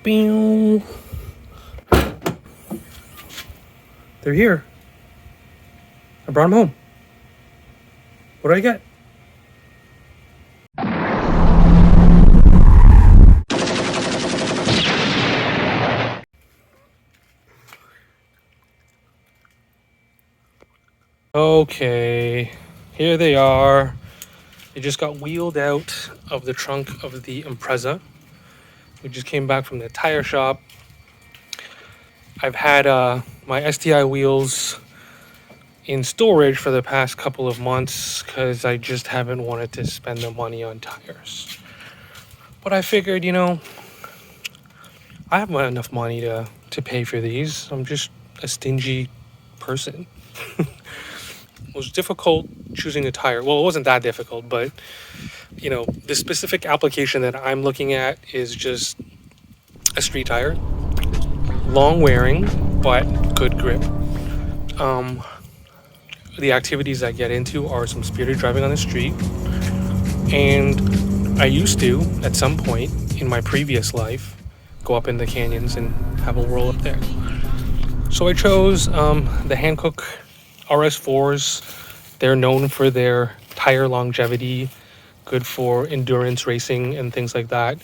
Pew. They're here. I brought them home. What did I get? Okay, here they are. They just got wheeled out of the trunk of the Impreza. We just came back from the tire shop. I've had my STI wheels in storage for the past couple of months because I just haven't wanted to spend the money on tires. But I figured, I have enough money to pay for these. I'm just a stingy person. It was difficult choosing a tire. Well, it wasn't that difficult, but the specific application that I'm looking at is just a street tire. Long wearing, but good grip. The activities I get into are some spirited driving on the street. And I used to, at some point in my previous life, go up in the canyons and have a whirl up there. So I chose the Hankook R-S4s. They're known for their tire longevity, good for endurance racing and things like that.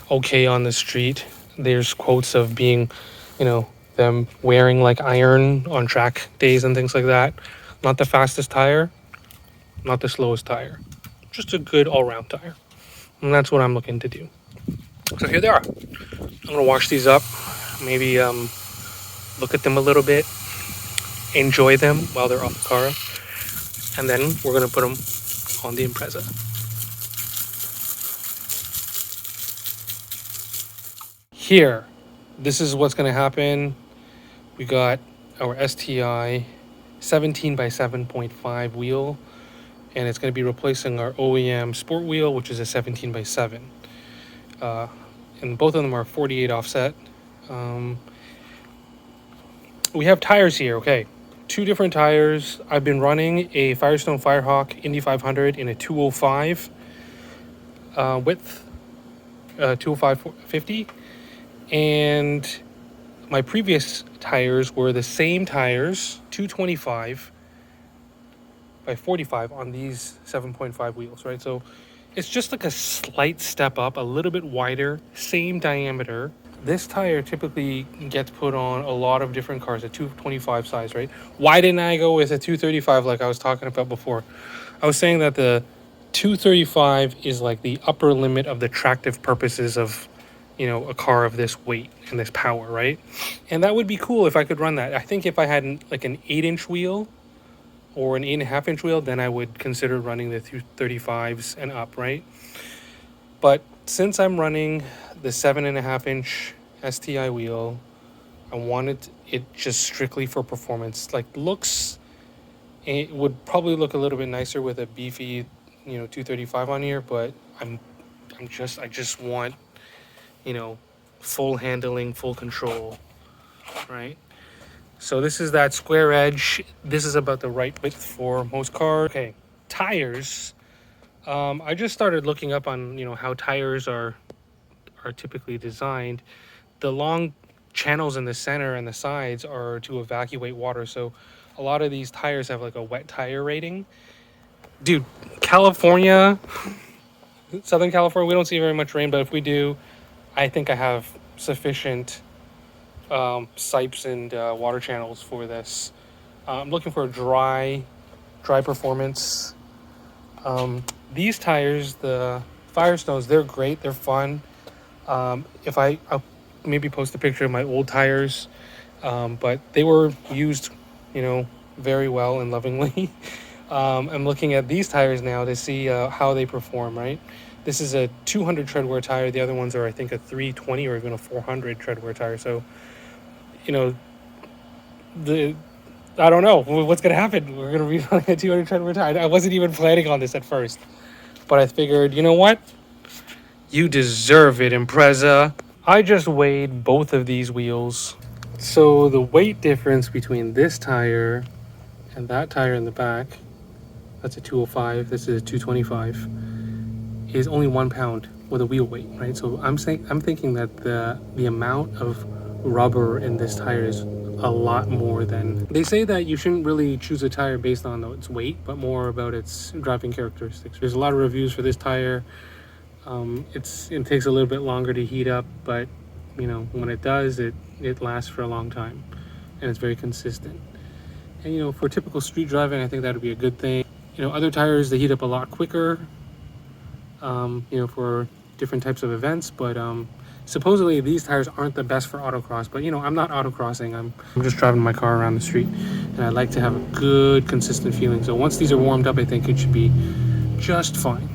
Okay on the street. There's quotes of being, them wearing like iron on track days and things like that. Not the fastest tire, not the slowest tire. Just a good all-round tire. And that's what I'm looking to do. So here they are. I'm gonna wash these up, maybe look at them a little bit, enjoy them while they're off the car, and then we're gonna put them on the Impreza. Here, this is what's gonna happen. We got our STI 17 by 7.5 wheel, and it's going to be replacing our OEM sport wheel, which is a 17 by 7. And both of them are 48 offset. We have tires here. Okay, two different tires. I've been running a Firestone Firehawk Indy 500 in a 205 width, 205 50, and my previous tires were the same tires, 225 by 45 on these 7.5 wheels, right? So it's just like a slight step up, a little bit wider, same diameter. This tire typically gets put on a lot of different cars, a 225 size, right? Why didn't I go with a 235 like I was talking about before? I was saying that the 235 is like the upper limit of the tractive purposes of a car of this weight and this power, right? And that would be cool if I could run that. I think if I had like an 8-inch wheel or an 8.5-inch wheel, then I would consider running the 235s and up, right? But since I'm running the 7.5-inch STI wheel, I wanted it just strictly for performance. Like looks, it would probably look a little bit nicer with a beefy, 235 on here, but I just want full handling, full control, right? So this is that square edge. This is about the right width for most cars. Okay, tires. I just started looking up on, how tires are typically designed. The long channels in the center and the sides are to evacuate water. So a lot of these tires have like a wet tire rating. Dude, California, Southern California, we don't see very much rain, but if we do, I think I have sufficient sipes and water channels for this. I'm looking for a dry performance. These tires, the Firestones, they're great. They're fun. I'll maybe post a picture of my old tires, but they were used, very well and lovingly. I'm looking at these tires now to see how they perform, right? This is a 200 tread wear tire. The other ones are, I think, a 320 or even a 400 tread wear tire. So, I don't know what's going to happen. We're going to be running a 200 tread wear tire. I wasn't even planning on this at first, but I figured, you know what? You deserve it, Impreza. I just weighed both of these wheels. So the weight difference between this tire and that tire in the back, that's a 205. This is a 225. is only 1 pound with a wheel weight, right? So I'm thinking that the amount of rubber in this tire is a lot more than they say. That you shouldn't really choose a tire based on its weight, but more about its driving characteristics. There's a lot of reviews for this tire. It takes a little bit longer to heat up, but you know, when it does, it lasts for a long time, and it's very consistent. And you know, for typical street driving, I think that would be a good thing. You know, other tires, they heat up a lot quicker, you know, for different types of events, but supposedly these tires aren't the best for autocross. But you know, I'm not autocrossing. I'm just driving my car around the street, and I like to have a good consistent feeling. So once these are warmed up, I think it should be just fine.